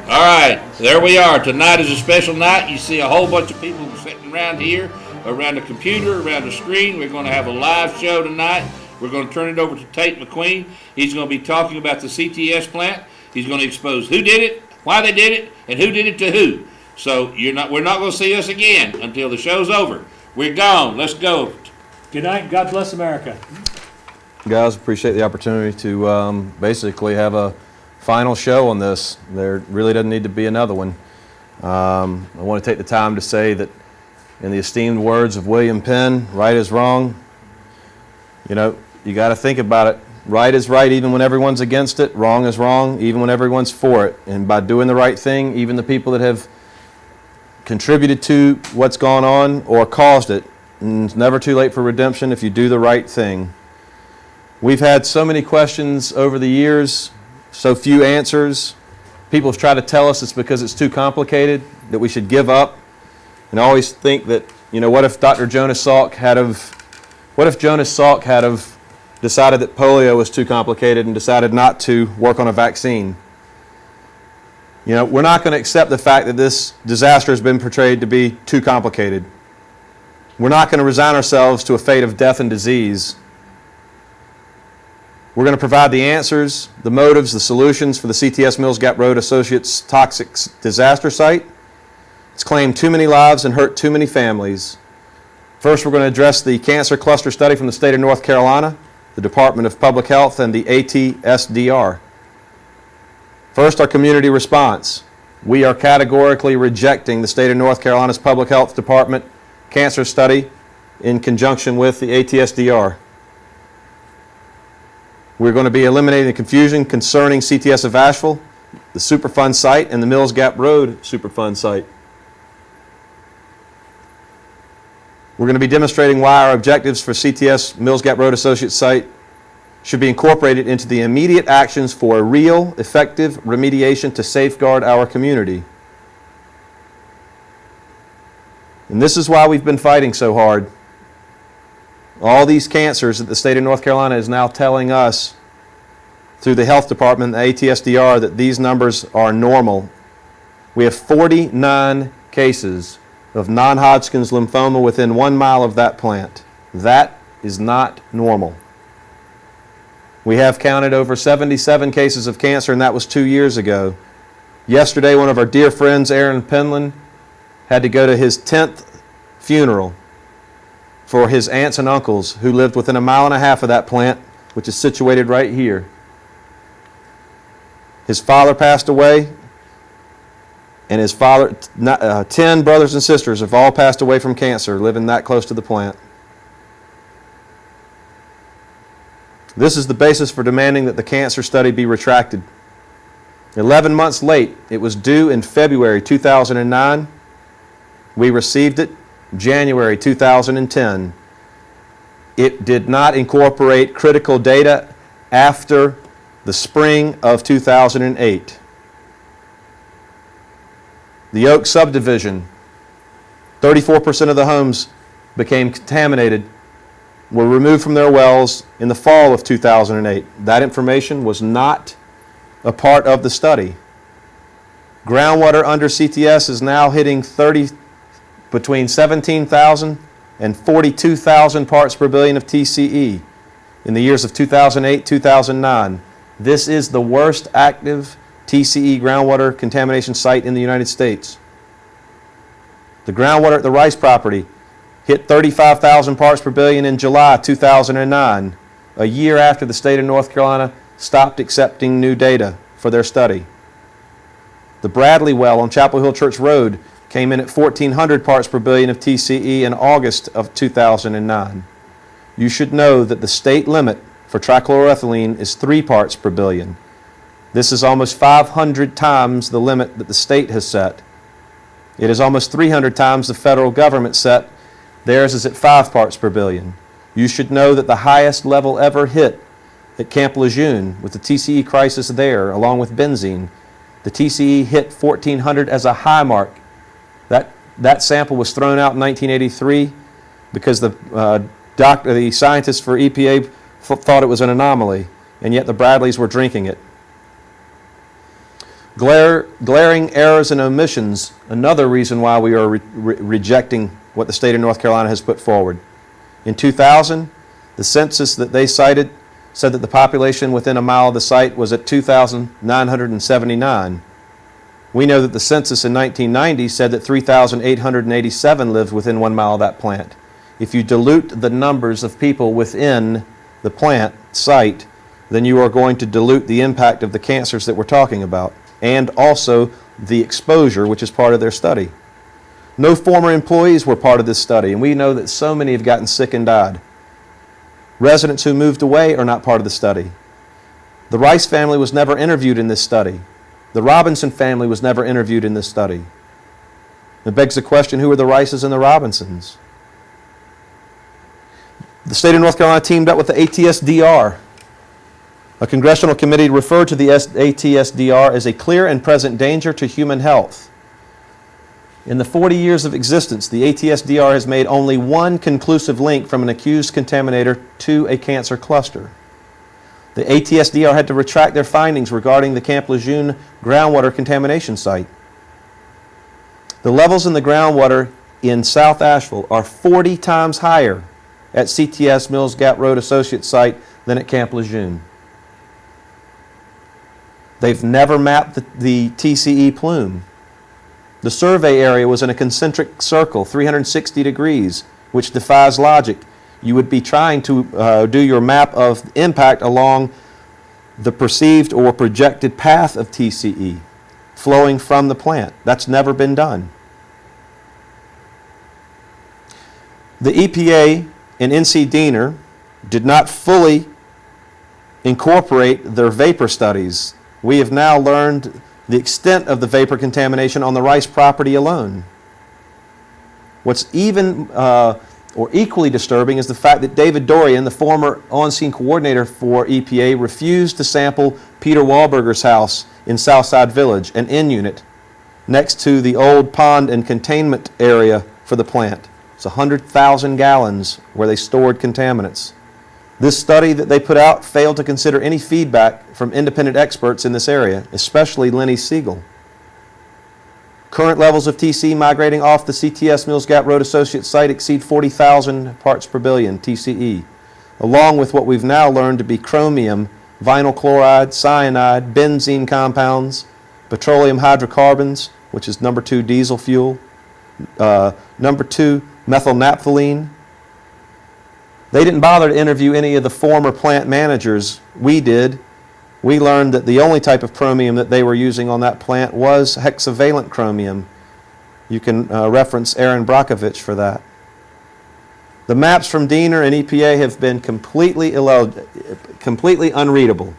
All right, there we are. Tonight is a special night. You see a whole bunch of people sitting around here, around the computer, around the screen. We're going to have a live show tonight. We're going to turn it over to Tate McQueen. He's going to be talking about the CTS plant. He's going to expose who did it, why they did it, and who did it to who. So we're not going to see us again until the show's over. We're gone. Let's go. Good night. God bless America. Guys, appreciate the opportunity to basically have a final show on this. There really doesn't need to be another one. I want to take the time to say that in the esteemed words of William Penn, right is wrong. You know, you got to think about it. Right is right even when everyone's against it. Wrong is wrong even when everyone's for it. And by doing the right thing, even the people that have contributed to what's gone on or caused it, and it's never too late for redemption if you do the right thing. We've had so many questions over the years, so few answers. People have tried to tell us it's because it's too complicated, that we should give up. And I always think that, you know, what if Jonas Salk had decided that polio was too complicated and decided not to work on a vaccine? You know, we're not going to accept the fact that this disaster has been portrayed to be too complicated. We're not going to resign ourselves to a fate of death and disease. We're going to provide the answers, the motives, the solutions for the CTS Mills Gap Road Associates toxic disaster site. It's claimed too many lives and hurt too many families. First, we're going to address the cancer cluster study from the state of North Carolina, the Department of Public Health, and the ATSDR. First, our community response. We are categorically rejecting the state of North Carolina's Public Health Department cancer study in conjunction with the ATSDR. We're going to be eliminating the confusion concerning CTS of Asheville, the Superfund site, and the Mills Gap Road Superfund site. We're going to be demonstrating why our objectives for CTS Mills Gap Road Associates site should be incorporated into the immediate actions for a real, effective remediation to safeguard our community. And this is why we've been fighting so hard. All these cancers that the state of North Carolina is now telling us through the health department, the ATSDR, that these numbers are normal. We have 49 cases of non-Hodgkin's lymphoma within 1 mile of that plant. That is not normal. We have counted over 77 cases of cancer, and that was 2 years ago. Yesterday, one of our dear friends, Aaron Penland, had to go to his 10th funeral for his aunts and uncles who lived within 1.5 miles of that plant, which is situated right here. His father passed away, and his father, 10 brothers and sisters have all passed away from cancer living that close to the plant. This is the basis for demanding that the cancer study be retracted. 11 months late, it was due in February 2009. We received it January 2010. It did not incorporate critical data after the spring of 2008. The Oak subdivision, 34% of the homes became contaminated, were removed from their wells in the fall of 2008. That information was not a part of the study. Groundwater under CTS is now hitting between 17,000 and 42,000 parts per billion of TCE in the years of 2008, 2009. This is the worst active TCE groundwater contamination site in the United States. The groundwater at the Rice property hit 35,000 parts per billion in July 2009, a year after the state of North Carolina stopped accepting new data for their study. The Bradley well on Chapel Hill Church Road came in at 1,400 parts per billion of TCE in August of 2009. You should know that the state limit for trichloroethylene is 3 parts per billion. This is almost 500 times the limit that the state has set. It is almost 300 times the federal government set. Theirs is at 5 parts per billion. You should know that the highest level ever hit at Camp Lejeune with the TCE crisis there, along with benzene, the TCE hit 1,400 as a high mark. That sample was thrown out in 1983 because the scientists for EPA thought it was an anomaly, and yet the Bradleys were drinking it. Glaring errors and omissions, another reason why we are rejecting what the state of North Carolina has put forward. In 2000, the census that they cited said that the population within a mile of the site was at 2,979. We know that the census in 1990 said that 3,887 lived within 1 mile of that plant. If you dilute the numbers of people within the plant site, then you are going to dilute the impact of the cancers that we're talking about, and also the exposure, which is part of their study. No former employees were part of this study, and we know that so many have gotten sick and died. Residents who moved away are not part of the study. The Rice family was never interviewed in this study. The Robinson family was never interviewed in this study. It begs the question, who are the Rices and the Robinsons? The state of North Carolina teamed up with the ATSDR. A congressional committee referred to the ATSDR as a clear and present danger to human health. In the 40 years of existence, the ATSDR has made only one conclusive link from an accused contaminator to a cancer cluster. The ATSDR had to retract their findings regarding the Camp Lejeune groundwater contamination site. The levels in the groundwater in South Asheville are 40 times higher at CTS Mills Gap Road Associates site than at Camp Lejeune. They've never mapped the TCE plume. The survey area was in a concentric circle, 360 degrees, which defies logic. You would be trying to do your map of impact along the perceived or projected path of TCE flowing from the plant. That's never been done. The EPA and NC Diener did not fully incorporate their vapor studies. We have now learned the extent of the vapor contamination on the Rice property alone. What's even or equally disturbing is the fact that David Dorian, the former on-scene coordinator for EPA, refused to sample Peter Wahlberger's house in Southside Village, an N unit, next to the old pond and containment area for the plant. It's 100,000 gallons where they stored contaminants. This study that they put out failed to consider any feedback from independent experts in this area, especially Lenny Siegel. Current levels of TCE migrating off the CTS Mills Gap Road Associates site exceed 40,000 parts per billion TCE, along with what we've now learned to be chromium, vinyl chloride, cyanide, benzene compounds, petroleum hydrocarbons, which is number 2 diesel fuel, number 2 methyl naphthalene. They didn't bother to interview any of the former plant managers. We did. We learned that the only type of chromium that they were using on that plant was hexavalent chromium. You can reference Aaron Brockovich for that. The maps from Diener and EPA have been completely unreadable.